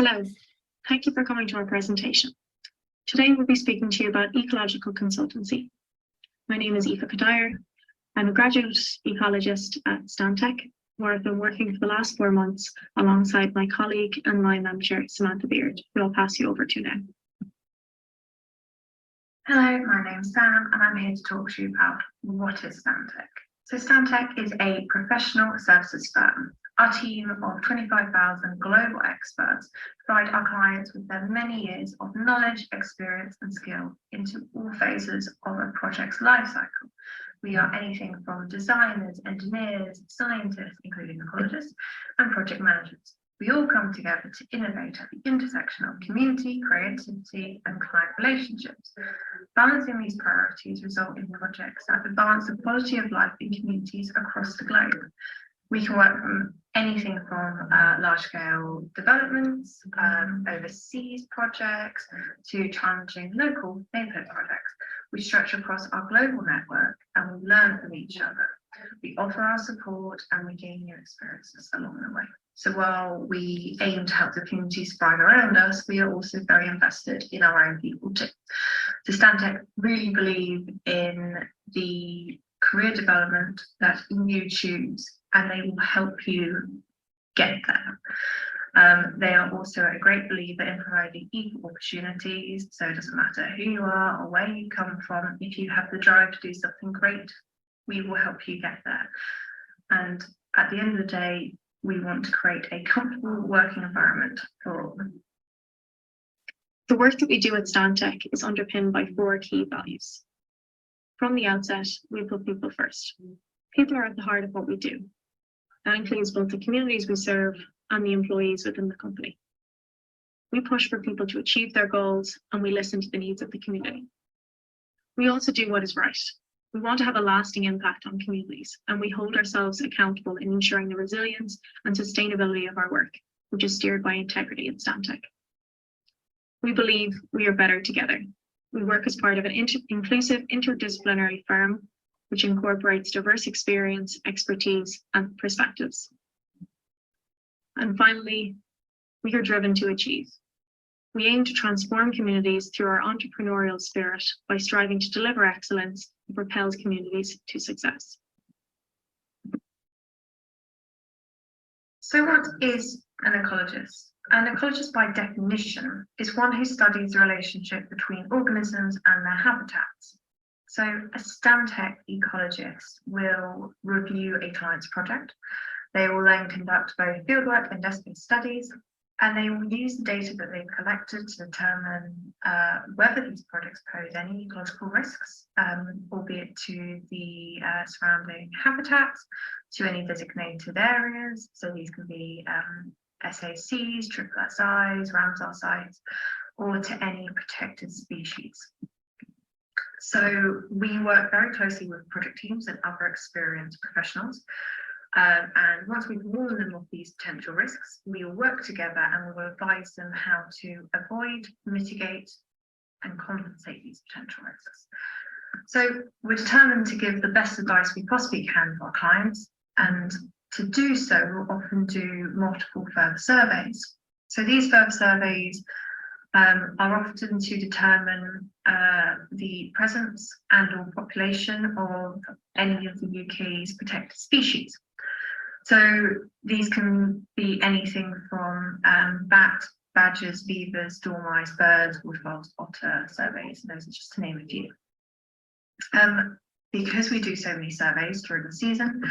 Hello, thank you for coming to our presentation. Today we'll be speaking to you about ecological consultancy. My name is Aoife Codyre. I'm a graduate ecologist at Stantec, where I've been working for the last 4 months alongside my colleague and line manager, Samantha Beard, who I'll pass you over to now. Hello, my name's Sam, and I'm here to talk to you about what is Stantec. So Stantec is a professional services firm. Our team of 25,000 global experts provide our clients with their many years of knowledge, experience and skill into all phases of a project's lifecycle. We are anything from designers, engineers, scientists, including ecologists, and project managers. We all come together to innovate at the intersection of community, creativity and client relationships. Balancing these priorities result in projects that advance the quality of life in communities across the globe. We can work from anything from large-scale developments, overseas projects, to challenging local neighbourhood projects. We stretch across our global network and we learn from each other. We offer our support and we gain new experiences along the way. So while we aim to help the communities thrive around us, we are also very invested in our own people too. So Stantec really believe in the career development that you choose, and they will help you get there. They are also a great believer in providing equal opportunities, so it doesn't matter who you are or where you come from. If you have the drive to do something great, we will help you get there. And at the end of the day, we want to create a comfortable working environment for all. The work that we do at Stantec is underpinned by 4 key values. From the outset, we put people first. People are at the heart of what we do. That includes both the communities we serve and the employees within the company. We push for people to achieve their goals and we listen to the needs of the community. We also do what is right. We want to have a lasting impact on communities, and we hold ourselves accountable in ensuring the resilience and sustainability of our work, which is steered by integrity at Stantec. We believe we are better together. We work as part of an inclusive interdisciplinary firm which incorporates diverse experience, expertise, and perspectives. And finally, we are driven to achieve. We aim to transform communities through our entrepreneurial spirit by striving to deliver excellence that propels communities to success. So what is an ecologist? An ecologist, by definition, is one who studies the relationship between organisms and their habitats. So a Stantec ecologist will review a client's project. They will then conduct both fieldwork and desk-based studies, and they will use the data that they've collected to determine whether these projects pose any ecological risks, albeit to the surrounding habitats, to any designated areas. So these can be SACs, triple SIs, Ramsar sites, or to any protected species. So we work very closely with project teams and other experienced professionals. And once we've warned them of these potential risks, we will work together and we will advise them how to avoid, mitigate, and compensate these potential risks. So we're determined to give the best advice we possibly can to our clients, and to do so, we'll often do multiple further surveys. So these further surveys are often to determine the presence and or population of any of the UK's protected species. So these can be anything from bat, badgers, beavers, dormice, birds, waterfowls, otter surveys, and those are just to name a few. Because we do so many surveys during the season,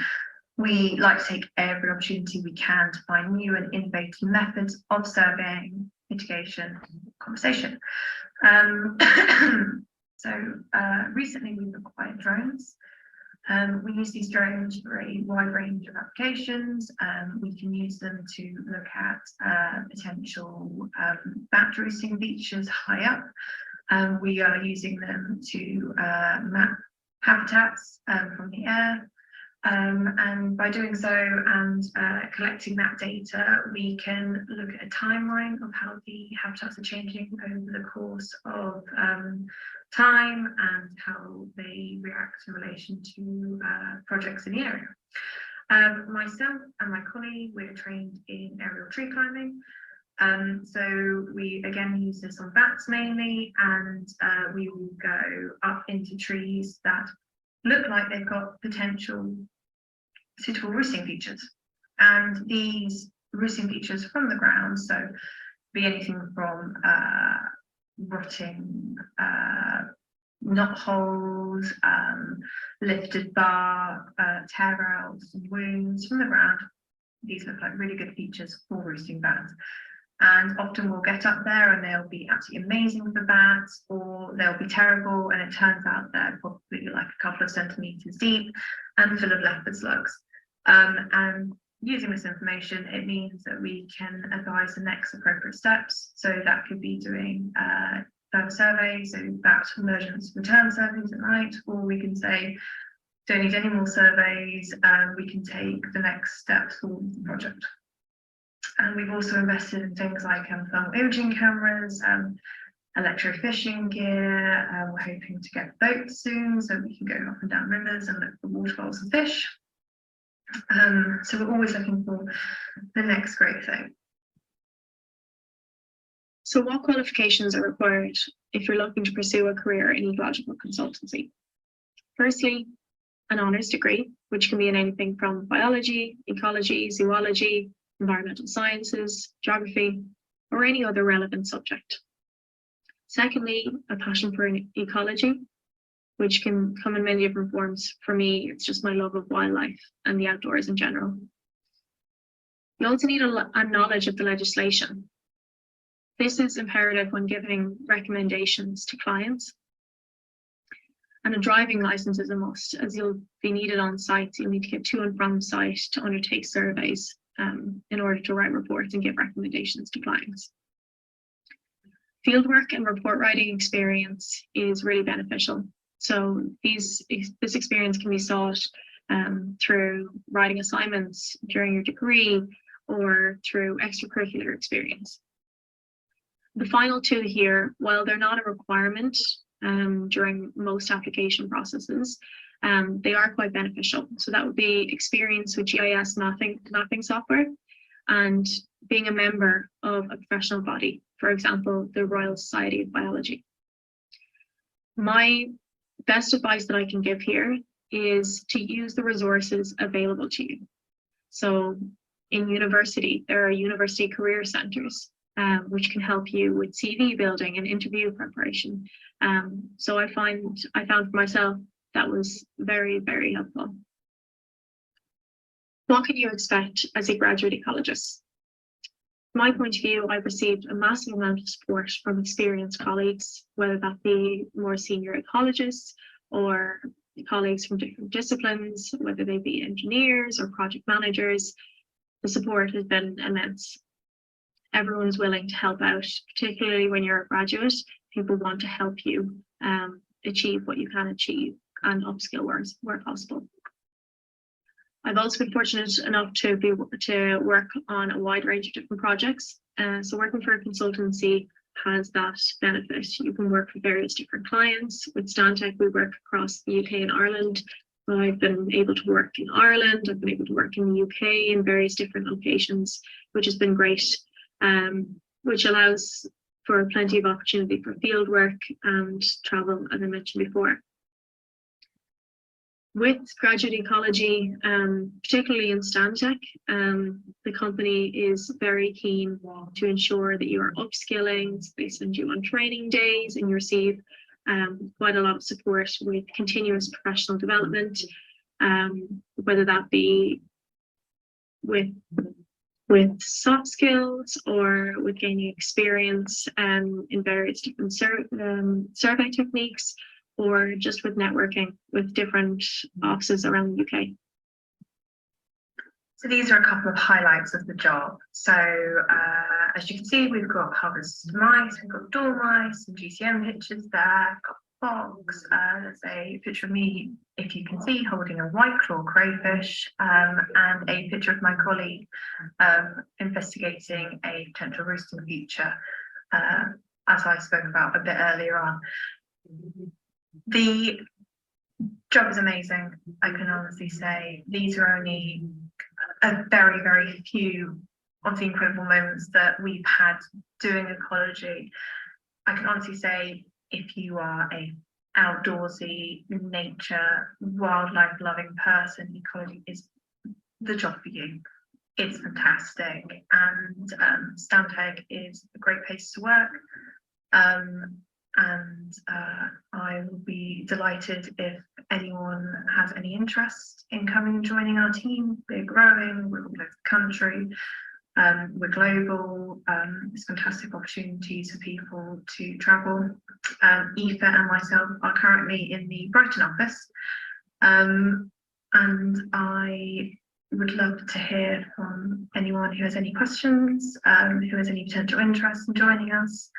we like to take every opportunity we can to find new and innovative methods of surveying, mitigation, and conversation. Recently we've acquired drones. We use these drones for a wide range of applications. We can use them to look at potential bat roosting beaches high up. We are using them to map habitats from the air. And by doing so and collecting that data, we can look at a timeline of how the habitats are changing over the course of time and how they react in relation to projects in the area. Myself and my colleague, we're trained in aerial tree climbing. So we again use this on bats mainly, and we will go up into trees that look like they've got potential suitable roosting features. And these roosting features from the ground, so be anything from rotting knot holes, lifted bark, tear outs, wounds from the ground. These look like really good features for roosting bats. And often we'll get up there and they'll be absolutely amazing for bats, or they'll be terrible and it turns out they're probably like a couple of centimeters deep and full of leopard slugs. And using this information, it means that we can advise the next appropriate steps. So that could be doing further surveys, so bat emergence return surveys at night, or we can say, don't need any more surveys, we can take the next steps for the project. And we've also invested in things like thermal imaging cameras, electrofishing gear. We're hoping to get boats soon so we can go up and down rivers and look for waterfalls and fish. So we're always looking for the next great thing. So what qualifications are required if you're looking to pursue a career in ecological consultancy? Firstly, an honours degree, which can be in anything from biology, ecology, zoology, environmental sciences, geography, or any other relevant subject. Secondly, a passion for ecology, which can come in many different forms. For me, it's just my love of wildlife and the outdoors in general. You also need a knowledge of the legislation. This is imperative when giving recommendations to clients. And a driving license is a must, as you'll be needed on site. You'll need to get to and from site to undertake surveys in order to write reports and give recommendations to clients. Fieldwork and report writing experience is really beneficial. So this experience can be sought through writing assignments during your degree or through extracurricular experience. The final two here, while they're not a requirement during most application processes, they are quite beneficial. So that would be experience with GIS mapping software and being a member of a professional body, for example, the Royal Society of Biology. My best advice that I can give here is to use the resources available to you. So in university, there are university career centres, which can help you with CV building and interview preparation. So I found for myself that was very, very helpful. What can you expect as a graduate ecologist? From my point of view, I've received a massive amount of support from experienced colleagues, whether that be more senior ecologists or colleagues from different disciplines, whether they be engineers or project managers. The support has been immense. Everyone's willing to help out, particularly when you're a graduate. People want to help you achieve what you can achieve and upskill where possible. I've also been fortunate enough to work on a wide range of different projects. So working for a consultancy has that benefit. You can work for various different clients. With Stantec, we work across the UK and Ireland. I've been able to work in Ireland. I've been able to work in the UK in various different locations, which has been great, which allows for plenty of opportunity for field work and travel, as I mentioned before. With graduate ecology, particularly in Stantec, the company is very keen to ensure that you are upskilling. So they send you on training days and you receive quite a lot of support with continuous professional development, whether that be with soft skills or with gaining experience in various different survey techniques, or just with networking with different offices around the UK. So these are a couple of highlights of the job. So as you can see, we've got harvest mice, we've got dormice, some GCM pictures there, got fox. There's a picture of me, if you can see, holding a white claw crayfish, and a picture of my colleague investigating a potential roosting feature, as I spoke about a bit earlier on. The job is amazing. I can honestly say these are only a very, very few of the incredible moments that we've had doing ecology. I can honestly say, if you are a outdoorsy, nature, wildlife loving person, ecology is the job for you. It's fantastic, and Stantec is a great place to work. I will be delighted if anyone has any interest in coming and joining our team. We're growing, we're all over the country, we're global. It's fantastic opportunities for people to travel. Aoife and myself are currently in the Brighton office, and I would love to hear from anyone who has any questions, who has any potential interest in joining us.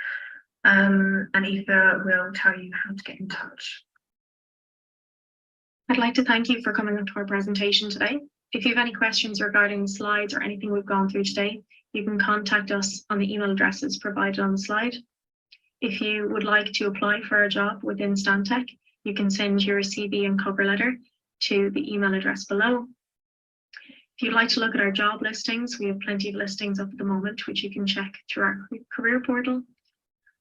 And Aoife will tell you how to get in touch. I'd like to thank you for coming onto our presentation today. If you have any questions regarding the slides or anything we've gone through today, you can contact us on the email addresses provided on the slide. If you would like to apply for a job within Stantec, you can send your CV and cover letter to the email address below. If you'd like to look at our job listings, we have plenty of listings up at the moment, which you can check through our career portal.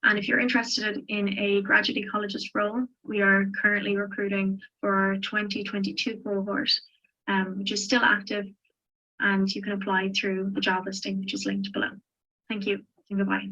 And if you're interested in a graduate ecologist role, we are currently recruiting for our 2022 cohort, which is still active, and you can apply through the job listing, which is linked below. Thank you and goodbye.